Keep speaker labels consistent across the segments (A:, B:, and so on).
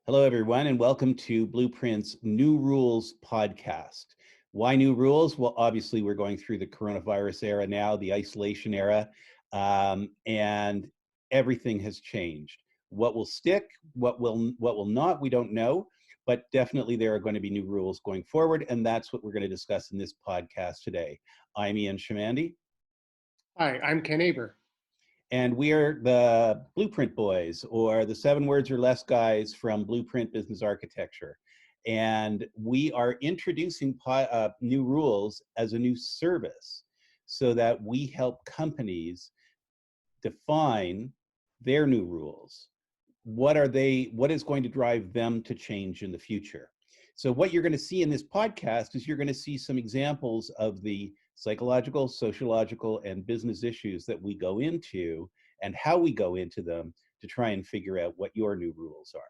A: Hello, everyone, and welcome to Blueprint's New Rules podcast. Why new rules? Well, obviously, we're going through the coronavirus era now, the isolation era, and everything has changed. What will stick, what will not, we don't know, but definitely there are going to be new rules going forward, and that's what we're going to discuss in this podcast today. I'm Ian Shamandi.
B: Hi, I'm Ken Aber.
A: And we are the Blueprint Boys, or the 7 words or less guys from Blueprint Business Architecture. And we are introducing new rules as a new service so that we help companies define their new rules. What is going to drive them to change in the future? So what you're going to see in this podcast is you're going to see some examples of the psychological, sociological, and business issues that we go into and how we go into them to try and figure out what your new rules are.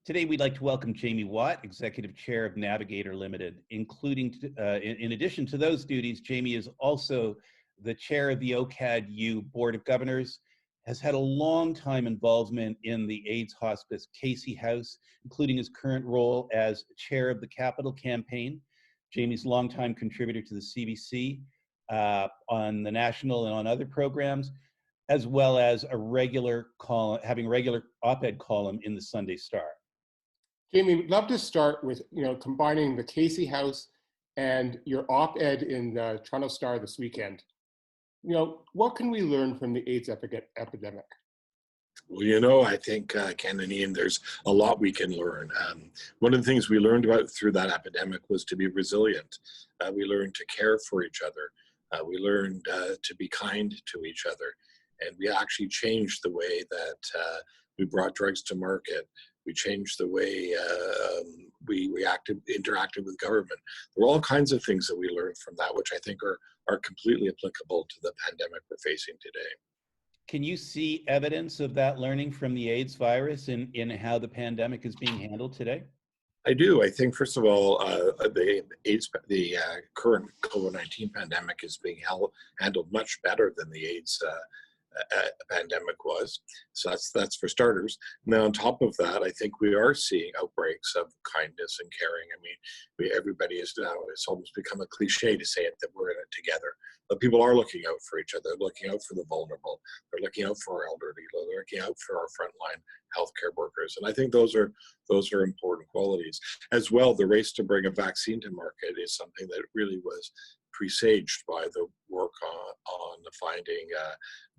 A: Today, we'd like to welcome Jamie Watt, Executive Chair of Navigator Limited, including, in addition to those duties, Jamie is also the chair of the E02 Board of Governors, has had a long time involvement in the AIDS Hospice Casey House, including his current role as chair of the Capital Campaign. Jamie's longtime contributor to the CBC on the national and on other programs, as well as a regular column, having a regular op-ed column in the Sunday Star.
B: Jamie, we'd love to start with combining the Casey House and your op-ed in the Toronto Star this weekend. What can we learn from the AIDS epidemic?
C: Well, I think, Ken and Ian, there's a lot we can learn. One of the things we learned about through that epidemic was to be resilient. We learned to care for each other. We learned to be kind to each other. And we actually changed the way that we brought drugs to market. We changed the way we interacted with government. There were all kinds of things that we learned from that, which I think are completely applicable to the pandemic we're facing today.
A: Can you see evidence of that learning from the AIDS virus in how the pandemic is being handled today?
C: I do. I think, first of all, the current COVID-19 pandemic is being handled much better than the AIDS pandemic was. So that's for starters. And then on top of that, I think we are seeing outbreaks of kindness and caring. I mean, everybody is now, it's almost become a cliche to say it, that we're in it together. But people are looking out for each other, looking out for the vulnerable. They're looking out for our elderly. They're looking out for our frontline healthcare workers. And I think those are important qualities. As well, the race to bring a vaccine to market is something that really was presaged by the work on finding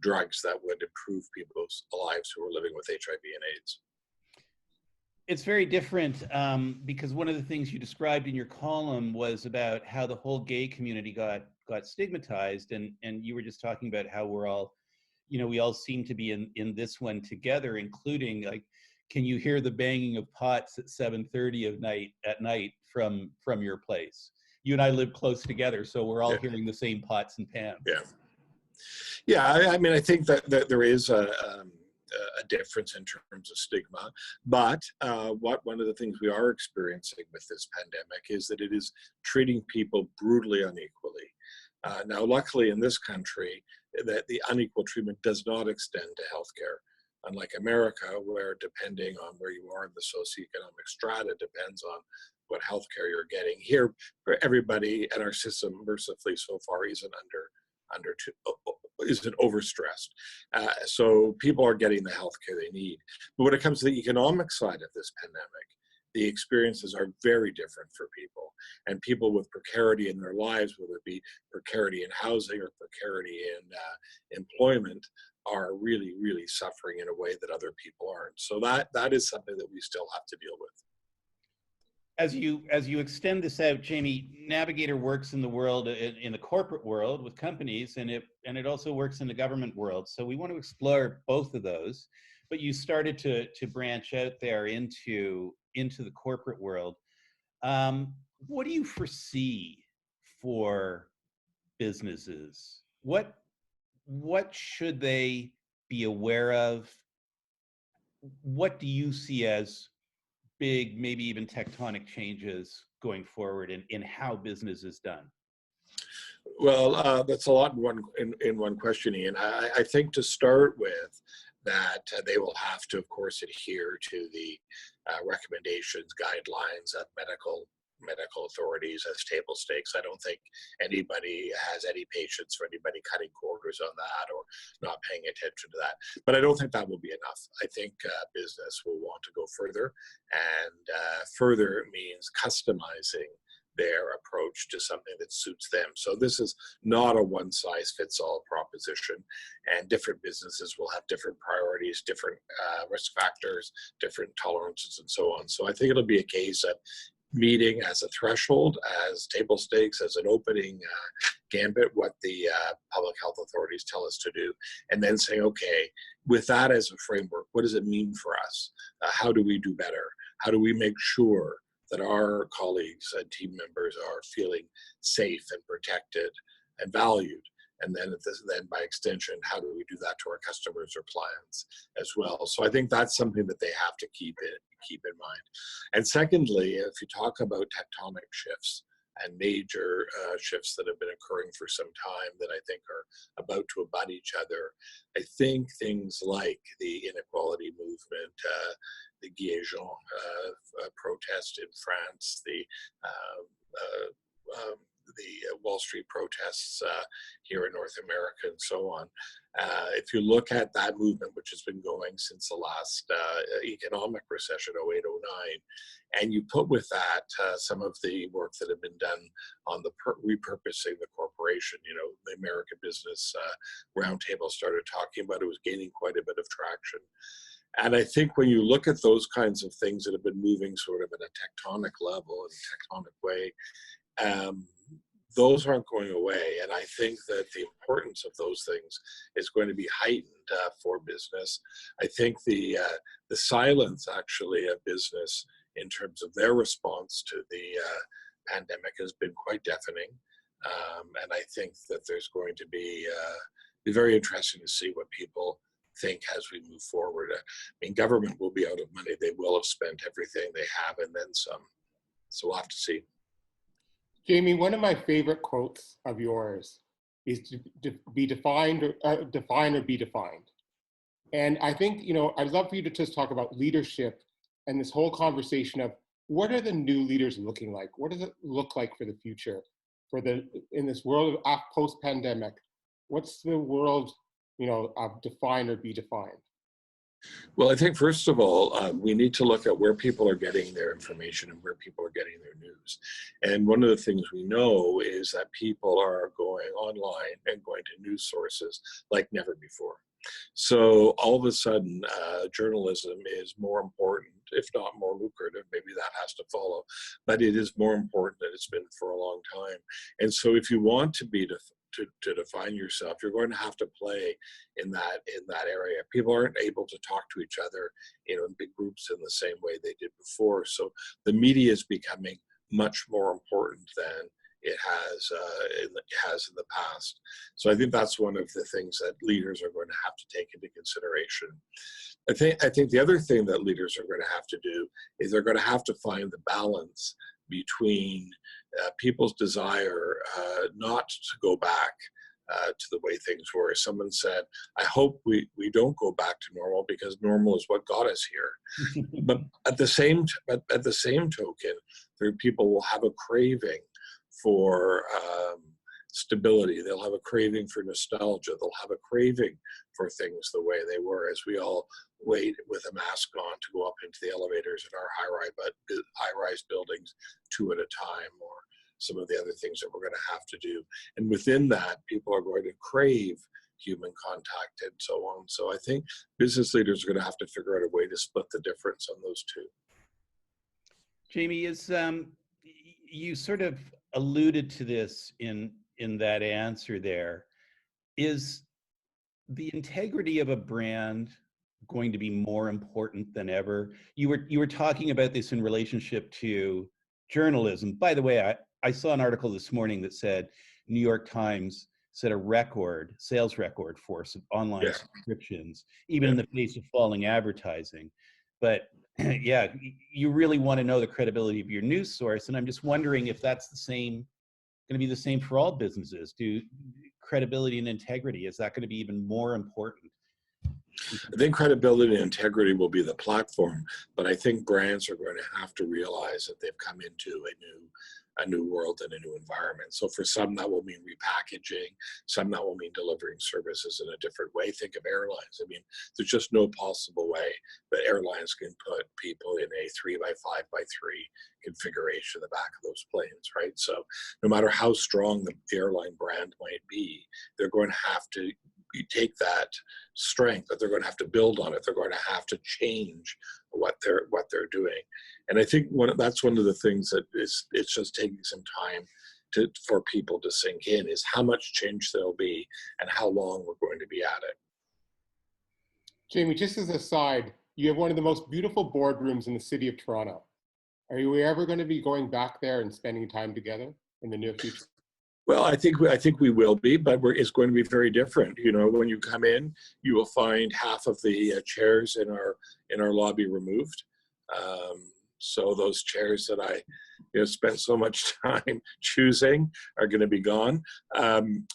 C: drugs that would improve people's lives who are living with HIV and AIDS.
A: It's very different because one of the things you described in your column was about how the whole gay community got stigmatized, and you were just talking about how we're all, we all seem to be in this one together, including, like, can you hear the banging of pots at 7:30 at night from your place? You and I live close together, so we're all hearing the same pots and pans.
C: Yeah. I mean, I think that there is a difference in terms of stigma, but one of the things we are experiencing with this pandemic is that it is treating people brutally unequally. Now, luckily in this country, that the unequal treatment does not extend to healthcare. Unlike America, where depending on where you are in the socioeconomic strata depends on what healthcare you're getting. Here, for everybody, and our system, mercifully so far, isn't overstressed. So people are getting the healthcare they need. But when it comes to the economic side of this pandemic, the experiences are very different for people. And people with precarity in their lives, whether it be precarity in housing or precarity in employment, are really, really suffering in a way that other people aren't. So that is something that we still have to deal with.
A: As you extend this out, Jamie, Navigator works in the world, in the corporate world with companies, and it also works in the government world. So we want to explore both of those. But you started to branch out there into the corporate world. What do you foresee for businesses? What should they be aware of? What do you see as big, maybe even tectonic changes going forward in how business is done?
C: Well, that's a lot in one question, Ian. I think to start with, that they will have to, of course, adhere to the recommendations, guidelines of medical authorities as table stakes. I don't think anybody has any patience for anybody cutting corners on that or not paying attention to that. But I don't think that will be enough. I think business will want to go further, and further means customizing their approach to something that suits them. So this is not a one-size-fits-all proposition, and different businesses will have different priorities, different risk factors, different tolerances, and so on. So I think it'll be a case of meeting as a threshold, as table stakes, as an opening gambit, what the public health authorities tell us to do, and then saying, okay, with that as a framework, what does it mean for us? How do we do better? How do we make sure that our colleagues and team members are feeling safe and protected and valued? And then, then by extension, how do we do that to our customers or clients as well? So I think that's something that they have to keep in mind. And secondly, if you talk about tectonic shifts and major shifts that have been occurring for some time that I think are about to abut each other, I think things like the inequality movement, the Gilets Jaunes protest in France, the Wall Street protests here in North America, and so on. If you look at that movement, which has been going since the last economic recession, 08, 09, and you put with that some of the work that had been done on the repurposing the corporation, you know, the American Business Roundtable started talking about it, was gaining quite a bit of traction. And I think when you look at those kinds of things that have been moving sort of at a tectonic level, in a tectonic way, those aren't going away. And I think that the importance of those things is going to be heightened for business. I think the silence actually of business in terms of their response to the pandemic has been quite deafening. And I think that there's going to be very interesting to see what people think as we move forward. I mean, government will be out of money. They will have spent everything they have and then some. So we'll have to see.
B: Jamie, one of my favorite quotes of yours is to be defined or define or be defined. And I think, you know, I'd love for you to just talk about leadership and this whole conversation of what are the new leaders looking like? What does it look like for the future, in this world of post-pandemic? What's the world, you know, of define or be defined?
C: Well, I think first of all, we need to look at where people are getting their information and where people are getting their news. And one of the things we know is that people are going online and going to news sources like never before. So all of a sudden, journalism is more important, if not more lucrative. Maybe that has to follow, but it is more important than it's been for a long time. And so if you want to be to define yourself, you're going to have to play in that area. People aren't able to talk to each other, you know, in big groups in the same way they did before. So the media is becoming much more important than it has in the past. So I think that's one of the things that leaders are going to have to take into consideration. I think the other thing that leaders are going to have to do is they're going to have to find the balance between people's desire not to go back to the way things were. Someone said, I hope we don't go back to normal because normal is what got us here. But at the same token, there people will have a craving for stability. They'll have a craving for nostalgia. They'll have a craving for things the way they were, as we all wait with a mask on to go up into the elevators in our high-rise buildings 2 at a time, or some of the other things that we're going to have to do. And within that, people are going to crave human contact and so on. So I think business leaders are going to have to figure out a way to split the difference on those two.
A: Jamie, you sort of alluded to this in that answer there. Is the integrity of a brand going to be more important than ever? You were talking about this in relationship to journalism. By the way, I saw an article this morning that said New York Times set a sales record for some online subscriptions, even in the face of falling advertising. But yeah, you really want to know the credibility of your news source. And I'm just wondering if that's going to be the same for all businesses. Do credibility and integrity, is that going to be even more important?
C: I think credibility and integrity will be the platform, but I think brands are going to have to realize that they've come into a new world and a new environment. So for some, that will mean repackaging. Some that will mean delivering services in a different way. Think of airlines. I mean, there's just no possible way that airlines can put people in a 3x5x3 configuration in the back of those planes, right? So no matter how strong the airline brand might be, they're going to have to take that strength, but they're going to have to build on it. They're going to have to change what they're doing. And I think that's one of the things that it's just taking some time for people to sink in, is how much change there'll be and how long we're going to be at it.
B: Jamie, just as a side, you have one of the most beautiful boardrooms in the city of Toronto. Are you ever going to be going back there and spending time together in the near future?
C: Well, I think we will be, but it's going to be very different. You know, when you come in, you will find half of the chairs in our lobby removed. So those chairs that I spent so much time choosing are going to be gone.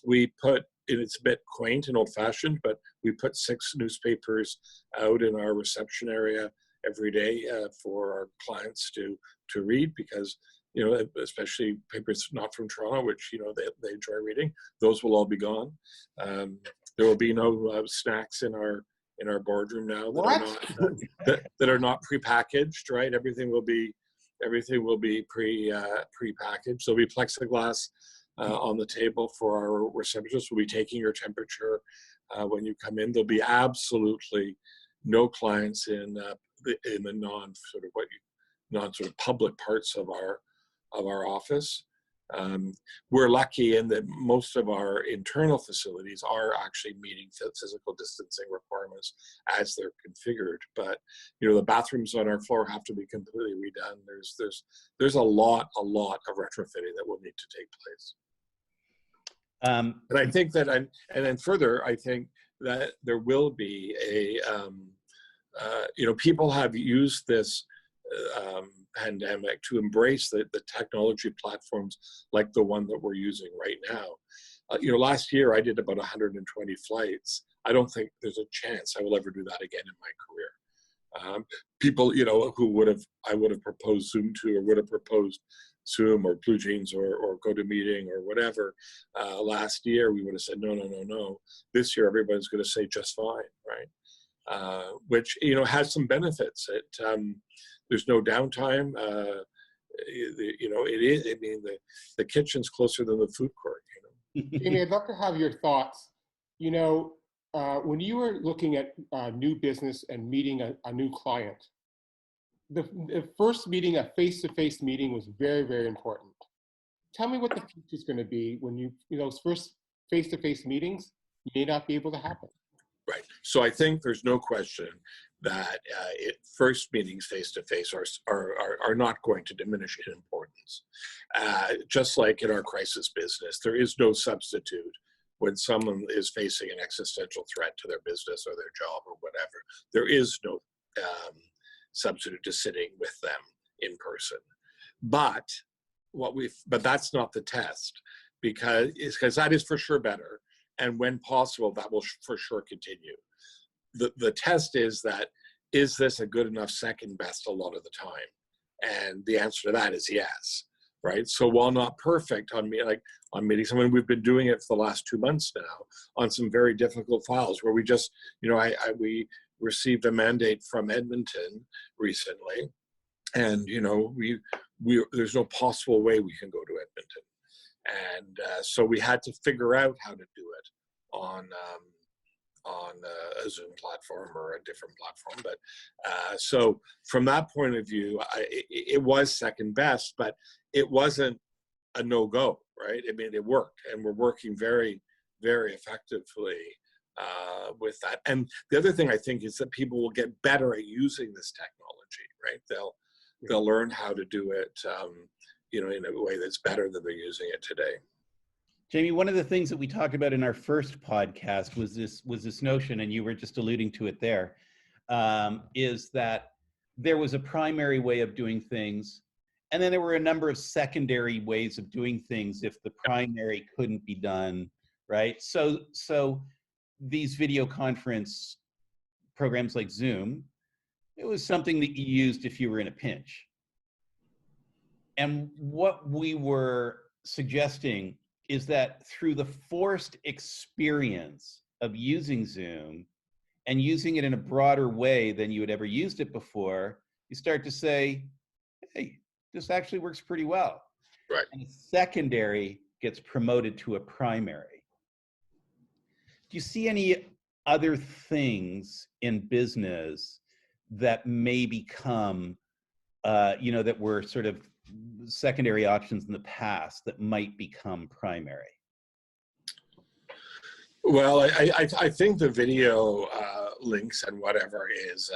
C: We put, and it's a bit quaint and old-fashioned, but we put 6 newspapers out in our reception area every day for our clients to read, because especially papers not from Toronto, which they enjoy reading, those will all be gone. There will be no snacks in our boardroom now that are not prepackaged, right? Everything will be prepackaged. There'll be plexiglass on the table for our receptionists. We'll be taking your temperature when you come in. There'll be absolutely no clients in the non public parts of our office. We're lucky in that most of our internal facilities are actually meeting physical distancing requirements as they're configured. But the bathrooms on our floor have to be completely redone. There's a lot of retrofitting that will need to take place. And I think that, and then further, I think that there will be people have used this pandemic to embrace the technology platforms like the one that we're using right now. Last year I did about 120 flights. I don't think there's a chance I will ever do that again in my career. People, who I would have proposed Zoom to, or would have proposed Zoom or Blue Jeans or GoToMeeting or whatever last year, we would have said no. This year everybody's going to say just fine, right? Which has some benefits. There's no downtime. It is. I mean, the kitchen's closer than the food court.
B: Jamie, I'd love to have your thoughts. When you were looking at new business and meeting a new client, the first meeting, a face-to-face meeting, was very, very important. Tell me what the future is going to be when those first face-to-face meetings may not be able to happen.
C: Right. So I think there's no question that first meetings face-to-face are not going to diminish in importance. Just like in our crisis business, there is no substitute when someone is facing an existential threat to their business or their job or whatever. There is no substitute to sitting with them in person. But that's not the test, because that is for sure better. And when possible, that will for sure continue. The test is this a good enough second best a lot of the time? And the answer to that is yes, right? So while not perfect on meetings, I mean, we've been doing it for the last 2 months now on some very difficult files where we just, we received a mandate from Edmonton recently, and there's no possible way we can go to Edmonton. And so we had to figure out how to do it on a Zoom platform or a different platform. But so from that point of view, it was second best, but it wasn't a no-go, right? I mean, it worked, and we're working very, very effectively with that. And the other thing I think is that people will get better at using this technology, right? They'll learn how to do it in a way that's better than they're using it today.
A: Jamie, one of the things that we talked about in our first podcast was this notion, and you were just alluding to it there, is that there was a primary way of doing things, and then there were a number of secondary ways of doing things if the primary couldn't be done, right? So these video conference programs like Zoom, it was something that you used if you were in a pinch. And what we were suggesting is that through the forced experience of using Zoom and using it in a broader way than you had ever used it before, you start to say, hey, this actually works pretty well.
C: Right.
A: And a secondary gets promoted to a primary. Do you see any other things in business that may become, that were sort of secondary options in the past that might become primary?
C: Well, I think the video links and whatever is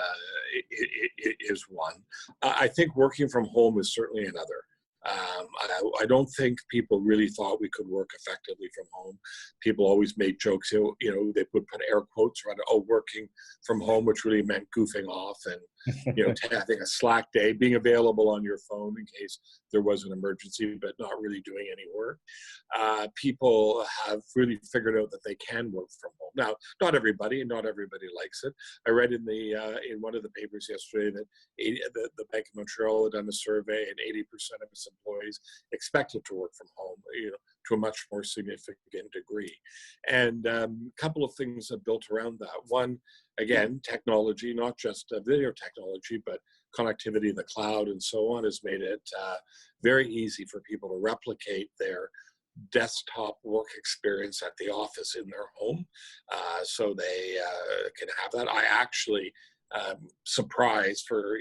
C: one. I think working from home is certainly another. I don't think people really thought we could work effectively from home. People always made jokes, they would put air quotes around, working from home, which really meant goofing off and, having a slack day, being available on your phone in case there was an emergency, but not really doing any work. People have really figured out that they can work from home. Now, not everybody likes it. I read in in one of the papers yesterday that the Bank of Montreal had done a survey and 80% of its employees expected to work from home, to a much more significant degree. And a couple of things are built around that. One, again, technology, not just video technology, but connectivity in the cloud and so on, has made it very easy for people to replicate their desktop work experience at the office in their home. So they can have that. I actually surprised for,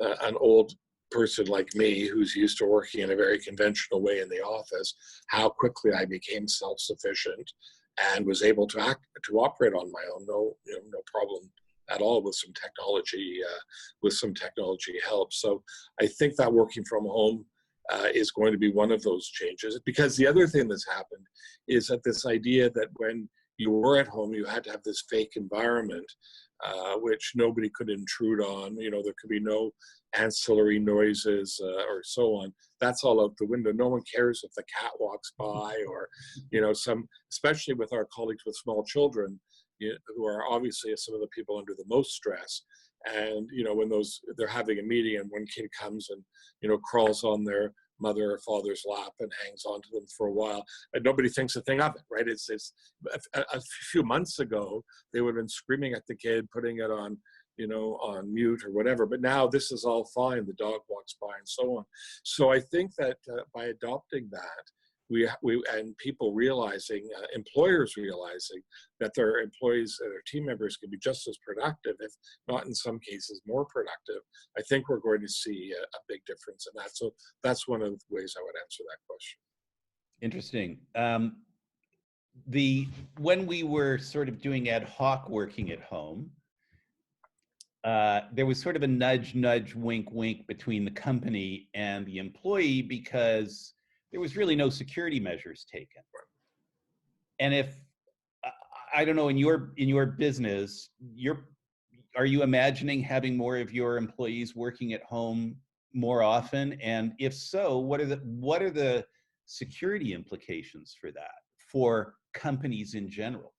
C: an old person like me who's used to working in a very conventional way in the office, how quickly I became self-sufficient and was able to operate on my own, no problem at all with some technology help. So I think that working from home is going to be one of those changes, because the other thing that's happened is that this idea that when you were at home, you had to have this fake environment, which nobody could intrude on. There could be no ancillary noises or so on. That's all out the window. No one cares if the cat walks by or, especially with our colleagues with small children, who are obviously some of the people under the most stress. And, when they're having a meeting and one kid comes and, crawls on their mother or father's lap and hangs on to them for a while, and nobody thinks a thing of it, right? It's a few months ago, they would have been screaming at the kid, putting it on, on mute or whatever. But now this is all fine. The dog walks by and so on. So I think that by adopting that, we and people realizing, employers realizing that their employees and their team members can be just as productive, if not in some cases more productive, I think we're going to see a big difference in that. So that's one of the ways I would answer that question.
A: Interesting. When we were sort of doing ad hoc working at home, there was sort of a nudge, wink, wink between the company and the employee, because there was really no security measures taken. And if, I don't know, in your business, are you imagining having more of your employees working at home more often? And if so, what are the security implications for that, for companies in general?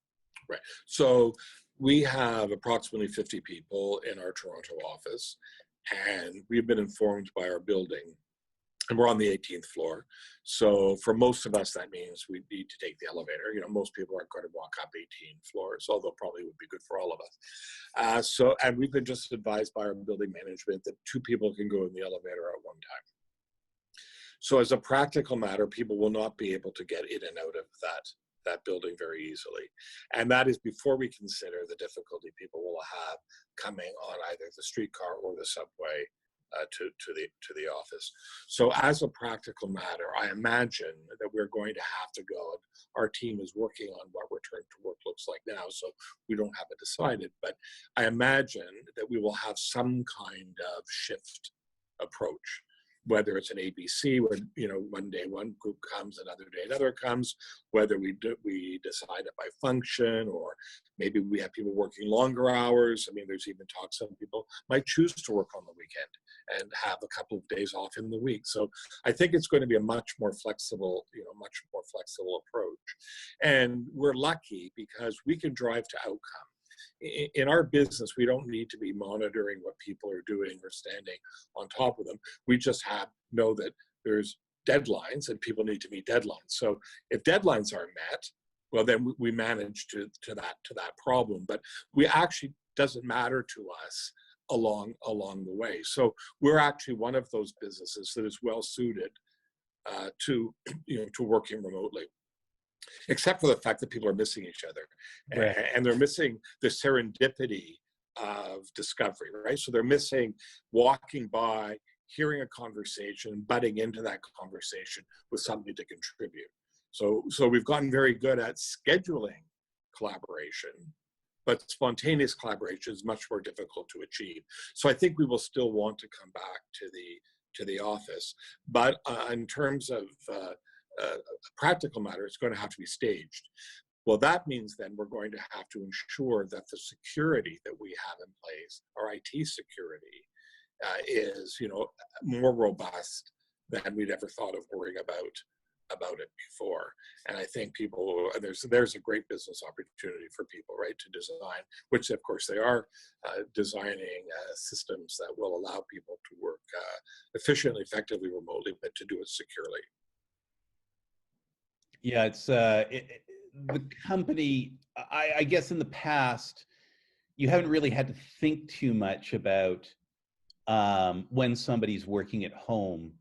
C: Right. So we have approximately 50 people in our Toronto office, and we've been informed by our building, and we're on the 18th floor. So for most of us, that means we need to take the elevator. Most people aren't going to walk up 18 floors, although probably would be good for all of us. And we've been just advised by our building management that 2 people can go in the elevator at one time. So as a practical matter, people will not be able to get in and out of that building very easily. And that is before we consider the difficulty people will have coming on either the streetcar or the subway to the office. So as a practical matter, I imagine that we're going to have to go, our team is working on what return to work looks like now, so we don't have it decided, but I imagine that we will have some kind of shift approach, whether it's an ABC, where one day one group comes, another day another comes, whether we decide it by function, or maybe we have people working longer hours. I mean, there's even talk some people might choose to work on the weekend and have a couple of days off in the week. So I think it's going to be a much more flexible approach. And we're lucky because we can drive to outcome. in our business, we don't need to be monitoring what people are doing or standing on top of them. We just know that there's deadlines and people need to meet deadlines. So if deadlines aren't met, well, then we manage to that problem. But we actually doesn't matter to us along the way. So we're actually one of those businesses that is well suited to working remotely, except for the fact that people are missing each other,
A: Right.
C: and they're missing the serendipity of discovery, right? So they're missing walking by, hearing a conversation, butting into that conversation with somebody to contribute. So we've gotten very good at scheduling collaboration, but spontaneous collaboration is much more difficult to achieve. So I think we will still want to come back to the office, but in terms of a practical matter, it's going to have to be staged. Well, that means then we're going to have to ensure that the security that we have in place, our IT security, is more robust than we'd ever thought of worrying about it before. And I think there's a great business opportunity for people, right, to design, which of course they are designing systems that will allow people to work efficiently, effectively, remotely, but to do it securely.
A: Yeah, it's the company. I guess in the past, you haven't really had to think too much about when somebody's working at home,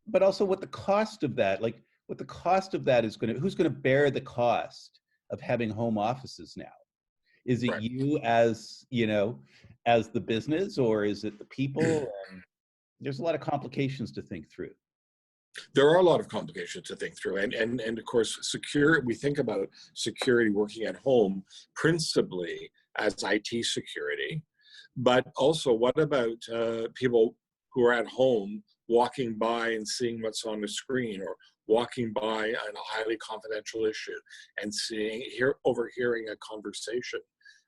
A: but also what the cost of that, what the cost of that is who's going to bear the cost of having home offices now? Is it
C: Right.
A: you as as the business, or is it the people? And there's a lot of complications to think through.
C: There are a lot of complications to think through, and of course, we think about security working at home principally as IT security, but also what about people who are at home walking by and seeing what's on the screen, or walking by on a highly confidential issue and overhearing a conversation?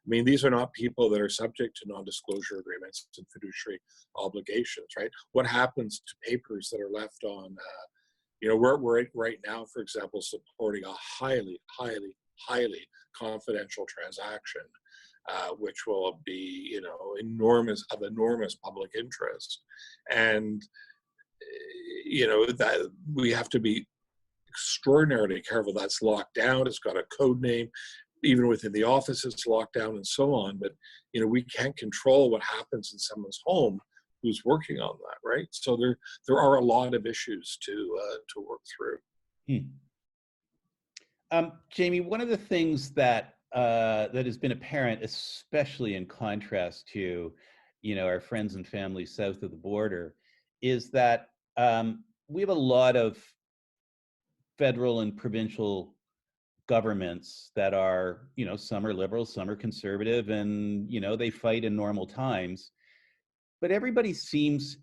C: I mean, these are not people that are subject to non-disclosure agreements and fiduciary obligations, right? What happens to papers that are left on, we're right now, for example, supporting a highly, highly, highly confidential transaction, which will be, enormous public interest. And, that we have to be extraordinarily careful. That's locked down. It's got a code name. Even within the office, it's locked down and so on. But, we can't control what happens in someone's home who's working on that, right? So there are a lot of issues to work through.
A: Jamie, one of the things that that has been apparent, especially in contrast to, our friends and family south of the border, is that we have a lot of federal and provincial governments that are, some are liberal, some are conservative, and they fight in normal times. But everybody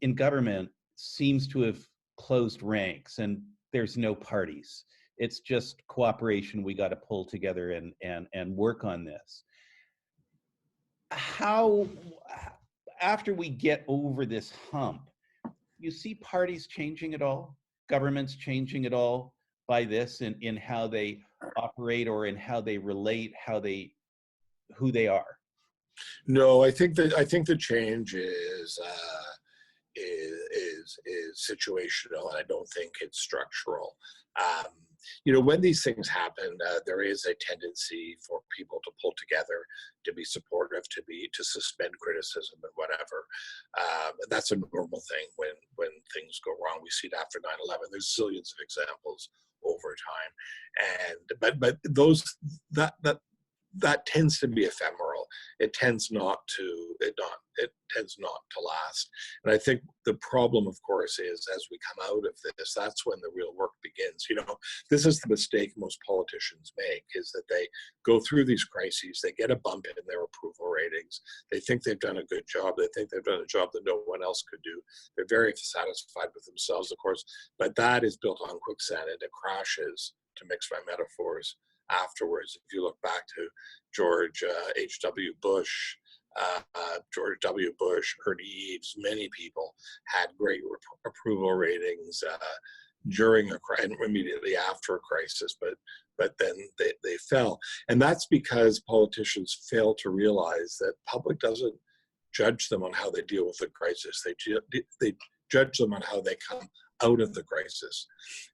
A: in government seems to have closed ranks, and there's no parties. It's just cooperation. We got to pull together and work on this. How, after we get over this hump, you see parties changing at all? Governments changing at all by this in how they operate, or in how they relate, who they are?
C: No, I think the change is situational, and I don't think it's structural. When these things happen, there is a tendency for people to pull together, to be supportive, to suspend criticism and whatever. That's a normal thing when things go wrong. We see it after 9/11. There's zillions of examples over time, but that tends to be ephemeral. It tends not to last. And I think the problem, of course, is as we come out of this, that's when the real work begins. This is the mistake most politicians make, is that they go through these crises, they get a bump in their approval ratings, they think they've done a good job, they think they've done a job that no one else could do. They're very satisfied with themselves, of course, but that is built on quicksand, and it crashes, to mix my metaphors, afterwards. If you look back to George H.W. Bush, Ernie Eves, many people had great approval ratings. during and immediately after a crisis, but then they fell. And that's because politicians fail to realize that public doesn't judge them on how they deal with the crisis. They judge them on how they come out of the crisis.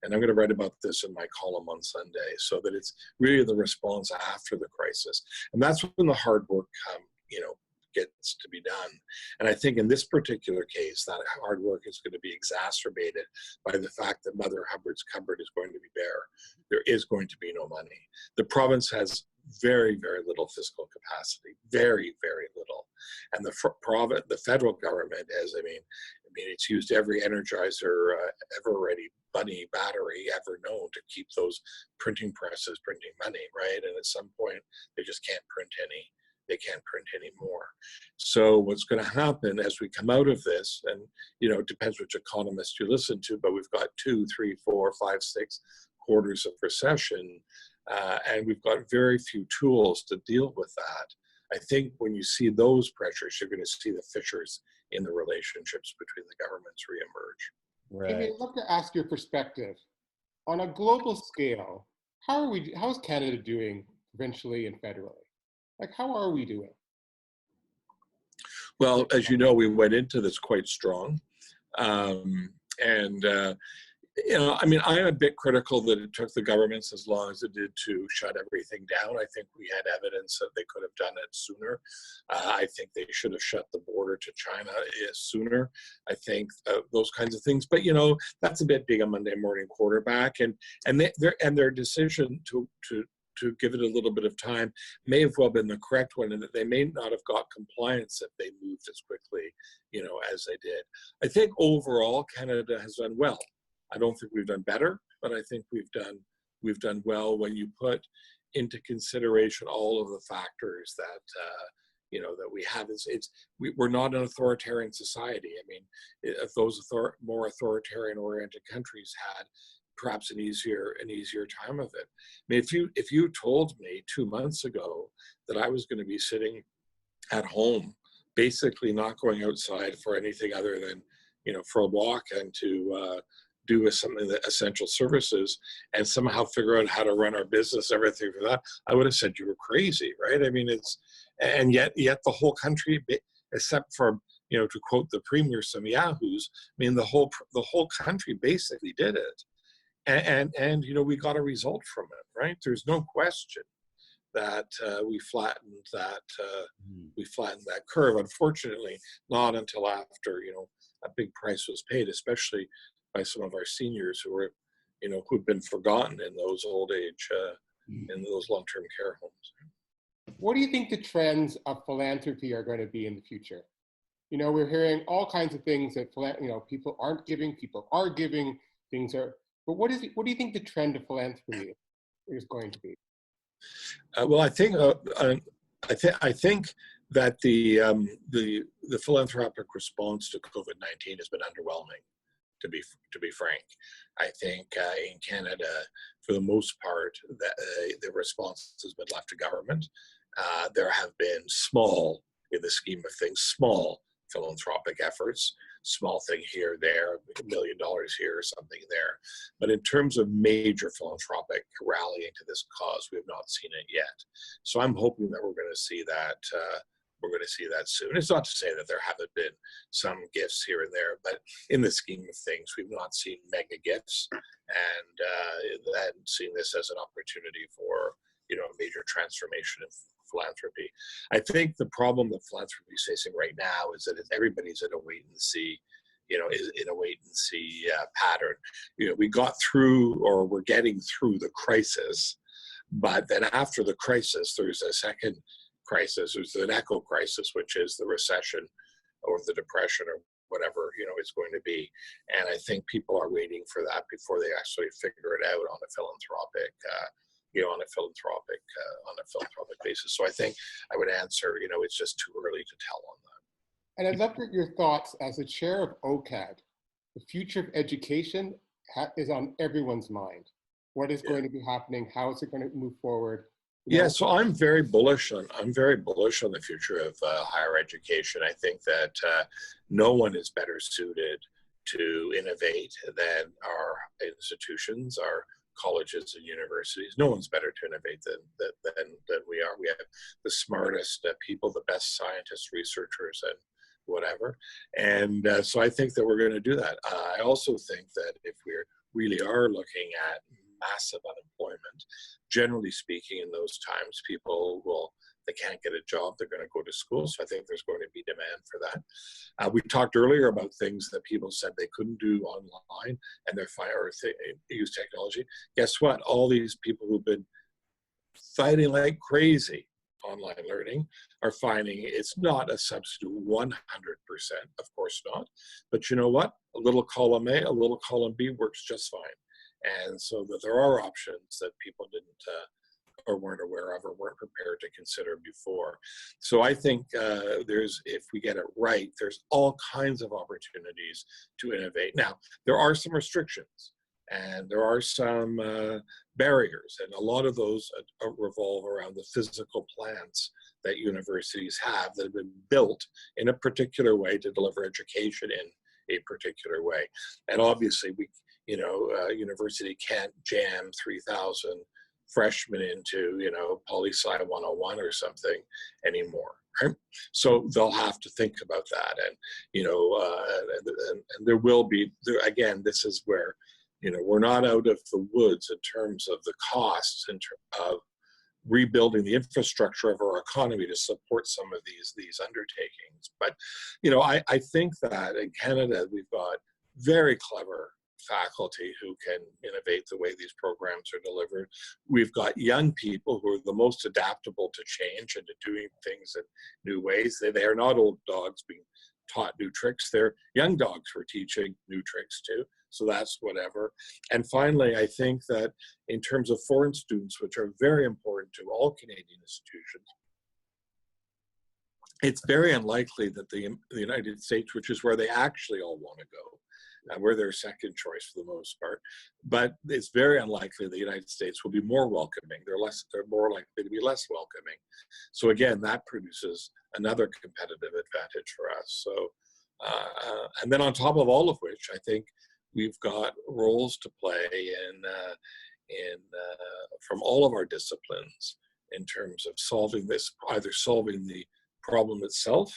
C: And I'm going to write about this in my column on Sunday, so that it's really the response after the crisis. And that's when the hard work gets to be done. And I think in this particular case, that hard work is going to be exacerbated by the fact that Mother Hubbard's cupboard is going to be bare. There is going to be no money. The province has very, very little fiscal capacity, very, very little. And the federal government has, it's used every Energizer ever ready bunny battery ever known to keep those printing presses printing money, right? And at some point, they just can't print any. They can't print anymore. So what's going to happen as we come out of this, and it depends which economist you listen to, but we've got 2, 3, 4, 5, 6 quarters of recession, and we've got very few tools to deal with that. I think when you see those pressures, you're going to see the fissures in the relationships between the governments reemerge.
B: Right. I'd love to ask your perspective. On a global scale, how is Canada doing provincially and federally? Like, how are we doing?
C: Well, as you know, we went into this quite strong. I'm a bit critical that it took the governments as long as it did to shut everything down. I think we had evidence that they could have done it sooner. I think they should have shut the border to China sooner. I think those kinds of things. But that's a bit being a Monday morning quarterback, and their decision to give it a little bit of time may have well been the correct one, and that they may not have got compliance if they moved as quickly, as they did. I think overall Canada has done well. I don't think we've done better, but I think we've done well when you put into consideration all of the factors that that we have. We're not an authoritarian society. If those more authoritarian-oriented countries had perhaps an easier time of it. If you told me 2 months ago that I was going to be sitting at home, basically not going outside for anything other than for a walk and to do with something that essential services and somehow figure out how to run our business, everything for that, I would have said you were crazy, right? And yet the whole country, except for to quote the premier, some yahoos, the whole country basically did it. And we got a result from it, right? There's no question that we flattened that curve. Unfortunately, not until after a big price was paid, especially by some of our seniors who've been forgotten in those old age in those long-term care homes.
B: What do you think the trends of philanthropy are going to be in the future? We're hearing all kinds of things that people aren't giving, people are giving, things are. But what do you think the trend of philanthropy is going to be?
C: Well, I think that the philanthropic response to COVID-19 has been underwhelming. To be frank, I think in Canada, for the most part, the response has been left to government. There have been small, in the scheme of things, small philanthropic efforts, small thing here, there, $1 million here, something there. But in terms of major philanthropic rallying to this cause, we have not seen it yet. So I'm hoping that we're going to see that. We're going to see that soon. It's not to say that there haven't been some gifts here and there, but in the scheme of things, we've not seen mega gifts, and seen this as an opportunity for a major transformation of philanthropy. I think the problem that philanthropy is facing right now is that everybody's in a wait and see, pattern. We got through, or we're getting through the crisis, but then after the crisis, there's a second crisis. There's an echo crisis, which is the recession or the depression or whatever it's going to be. And I think people are waiting for that before they actually figure it out on a philanthropic basis. So I think I would answer, it's just too early to tell on that.
B: And I'd love to get your thoughts as the chair of OCAD. The future of education is on everyone's mind. What is going to be happening? How is it going to move forward?
C: Yeah, so I'm very bullish on the future of higher education. I think that no one is better suited to innovate than our institutions, our colleges and universities. No one's better to innovate than we are. We have the smartest people, the best scientists, researchers, and whatever. And so I think that we're going to do that. I also think that if we really are looking at massive unemployment, generally speaking, in those times, people will, they can't get a job, they're going to go to school. So I think there's going to be demand for that. We talked earlier about things that people said they couldn't do online and they're use technology. Guess what? All these people who've been fighting like crazy online learning are finding it's not a substitute 100%, of course not. But you know what? A little column A, a little column B works just fine. And so that there are options that people didn't or weren't aware of or weren't prepared to consider before. So I think if we get it right, there's all kinds of opportunities to innovate. Now, there are some restrictions and there are some barriers, and a lot of those revolve around the physical plants that universities have that have been built in a particular way to deliver education in a particular way. And obviously, university can't jam 3,000 freshmen into, poli-sci 101 or something anymore, right? So they'll have to think about that. And, and there will be, again, this is where, we're not out of the woods in terms of the costs of rebuilding the infrastructure of our economy to support some of these undertakings. But, I think that in Canada, we've got very clever faculty who can innovate the way these programs are delivered. We've got young people who are the most adaptable to change and to doing things in new ways. They are not old dogs being taught new tricks. They're young dogs who are teaching new tricks too. So that's whatever. And finally, I think that in terms of foreign students, which are very important to all Canadian institutions, it's very unlikely that the United States, which is where they actually all want to go, we're their second choice for the most part, but it's very unlikely the United States will be more welcoming. They're more likely to be less welcoming. So again, that produces another competitive advantage for us. So, and then on top of all of which, I think we've got roles to play from all of our disciplines in terms of solving this, either solving the problem itself,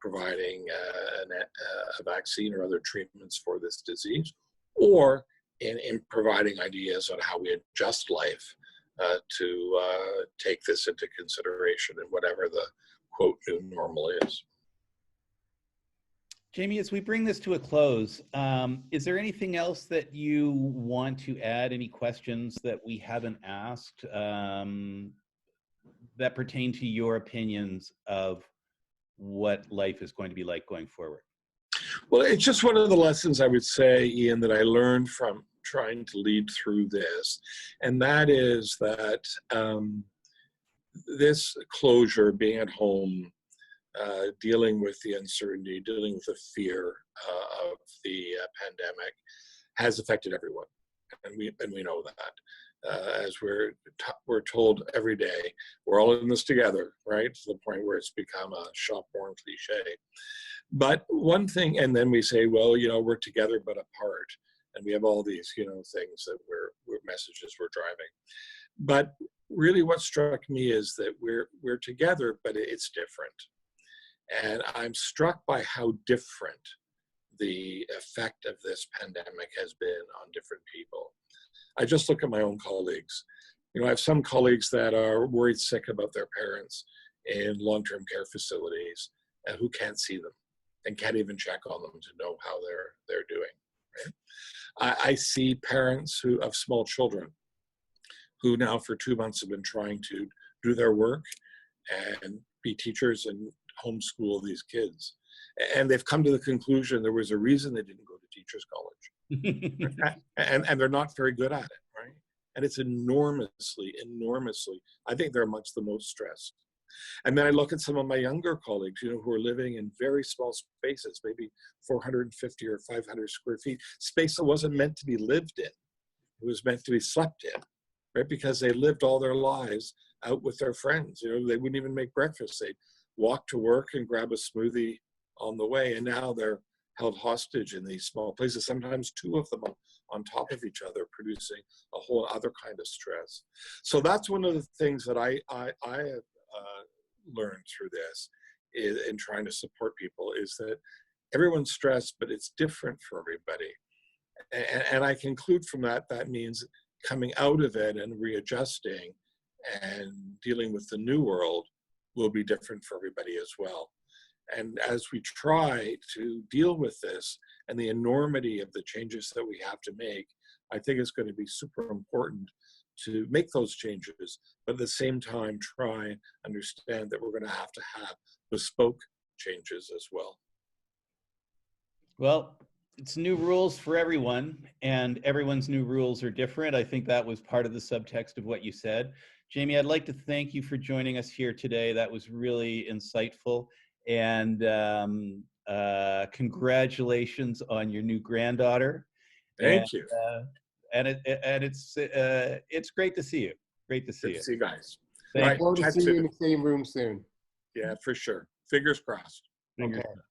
C: providing a vaccine or other treatments for this disease, or in providing ideas on how we adjust life to take this into consideration in whatever the quote new normal is.
A: Jamie, as we bring this to a close, is there anything else that you want to add? Any questions that we haven't asked that pertain to your opinions of what life is going to be like going forward?
C: Well, it's just one of the lessons I would say, Ian, that I learned from trying to lead through this. And that is that this closure, being at home, dealing with the uncertainty, dealing with the fear of the pandemic has affected everyone. And we know that. As we're told every day, we're all in this together, right? To the point where it's become a shop-worn cliche. But one thing, and then we say, well, we're together but apart, and we have all these, things that we're messages we're driving. But really, what struck me is that we're together, but it's different. And I'm struck by how different the effect of this pandemic has been on different people. I just look at my own colleagues. I have some colleagues that are worried sick about their parents in long-term care facilities who can't see them and can't even check on them to know how they're doing. Right? I see parents of small children who now for 2 months have been trying to do their work and be teachers and homeschool these kids. And they've come to the conclusion there was a reason they didn't go to teachers college. and they're not very good at it, right? And it's enormously, I think they're amongst the most stressed. And then I look at some of my younger colleagues, who are living in very small spaces, maybe 450 or 500 square feet, space that wasn't meant to be lived in. It was meant to be slept in, right? Because they lived all their lives out with their friends. They wouldn't even make breakfast. They'd walk to work and grab a smoothie on the way. And now they're held hostage in these small places, sometimes two of them on top of each other, producing a whole other kind of stress. So that's one of the things that I have learned through this in trying to support people, is that everyone's stressed, but it's different for everybody. And I conclude from that, that means coming out of it and readjusting and dealing with the new world will be different for everybody as well. And as we try to deal with this and the enormity of the changes that we have to make, I think it's going to be super important to make those changes, but at the same time try and understand that we're going to have bespoke changes as well.
A: Well, it's new rules for everyone, and everyone's new rules are different. I think that was part of the subtext of what you said. Jamie, I'd like to thank you for joining us here today. That was really insightful. And congratulations on your new granddaughter.
C: Thank you.
A: And it's great to see you. Great to see you.
C: Good to see you guys.
B: Look forward to seeing you in the same room soon.
C: Yeah, for sure. Fingers crossed.
A: Fingers
B: Okay.
A: crossed.